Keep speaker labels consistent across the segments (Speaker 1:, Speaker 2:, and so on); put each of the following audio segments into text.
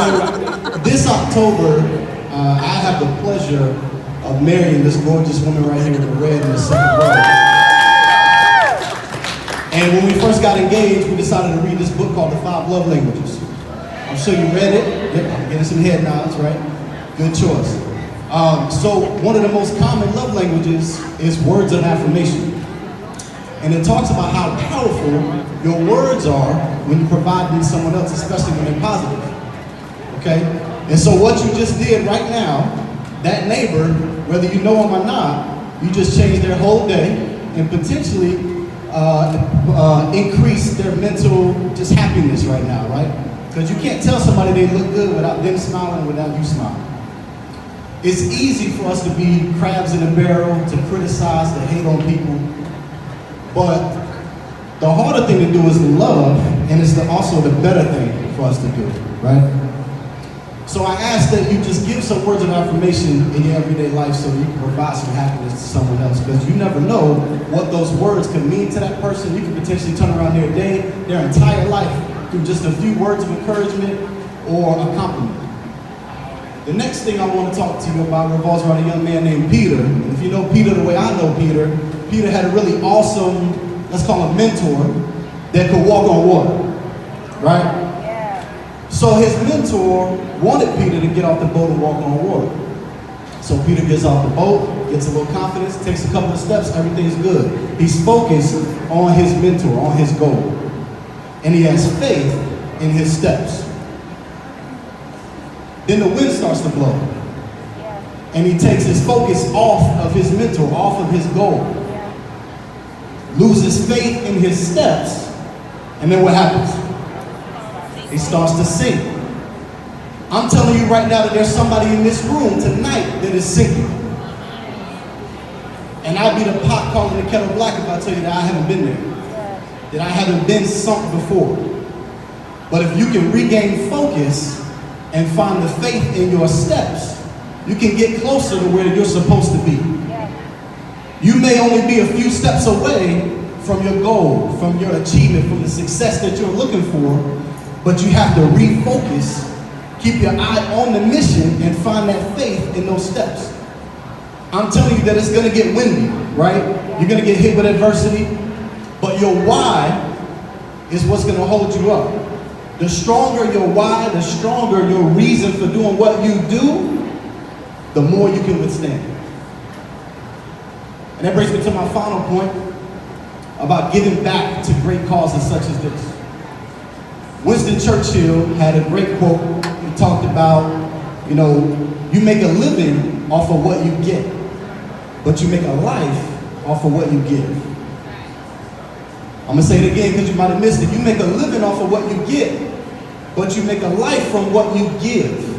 Speaker 1: So this October, I have the pleasure of marrying this gorgeous woman right here in the red in the second row. And when we first got engaged, we decided to read this book called The 5 Love Languages. I'm sure you read it. Yep, I'm getting some head nods, right? Good choice. So one of the most common love languages is words of affirmation. And it talks about how powerful your words are when you provide them to someone else, especially when they're positive. Okay? And so what you just did right now, that neighbor, whether you know them or not, you just changed their whole day and potentially increase their mental just happiness right now, right? Because you can't tell somebody they look good without them smiling, without you smiling. It's easy for us to be crabs in a barrel, to criticize, to hate on people. But the harder thing to do is to love, and it's also the better thing for us to do, right? So I ask that you just give some words of affirmation in your everyday life so you can provide some happiness to someone else, because you never know what those words can mean to that person. You can potentially turn around their day, their entire life, through just a few words of encouragement or a compliment. The next thing I want to talk to you about revolves around a young man named Peter. And if you know Peter the way I know Peter, Peter had a really awesome, let's call him mentor, that could walk on water, right? Yeah. So his mentor wanted Peter to get off the boat and walk on water. So Peter gets off the boat, gets a little confidence, takes a couple of steps, everything's good. He's focused on his mentor, on his goal. And he has faith in his steps. Then the wind starts to blow. Yeah. And he takes his focus off of his mentor, off of his goal. Yeah. Loses faith in his steps, and then what happens? He starts to sink. I'm telling you right now that there's somebody in this room tonight that is sinking. And I'd be the pot calling the kettle black if I tell you that I haven't been there. Yeah. That I haven't been sunk before. But if you can regain focus and find the faith in your steps, you can get closer to where you're supposed to be. Yeah. You may only be a few steps away from your goal, from your achievement, from the success that you're looking for, but you have to refocus, keep your eye on the mission, and find that faith in those steps. I'm telling you that it's gonna get windy, right? You're gonna get hit with adversity, but your why is what's gonna hold you up. The stronger your why, the stronger your reason for doing what you do, the more you can withstand. And that brings me to my final point about giving back to great causes such as this. Winston Churchill had a great quote. He talked about, you make a living off of what you get, but you make a life off of what you give. I'm gonna say it again because you might have missed it. You make a living off of what you get, but you make a life from what you give.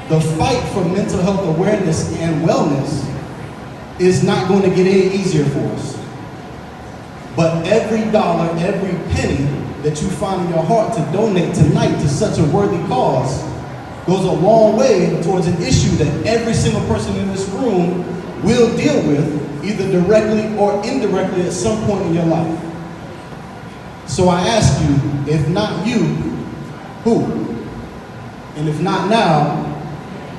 Speaker 1: The fight for mental health awareness and wellness is not going to get any easier for us. But every dollar, every penny that you find in your heart to donate tonight to such a worthy cause goes a long way towards an issue that every single person in this room will deal with, either directly or indirectly at some point in your life. So I ask you, if not you, who? And if not now,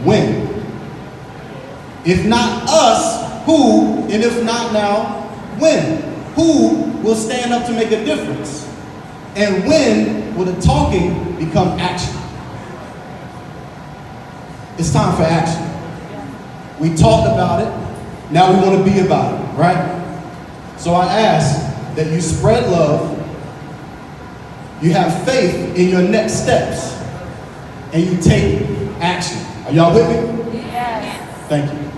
Speaker 1: when? If not us, who? And if not now, when? Who will stand up to make a difference? And when will the talking become action? It's time for action. We talked about it, now we want to be about it, right? So I ask that you spread love, you have faith in your next steps, and you take action. Are y'all with me?
Speaker 2: Yes.
Speaker 1: Thank you.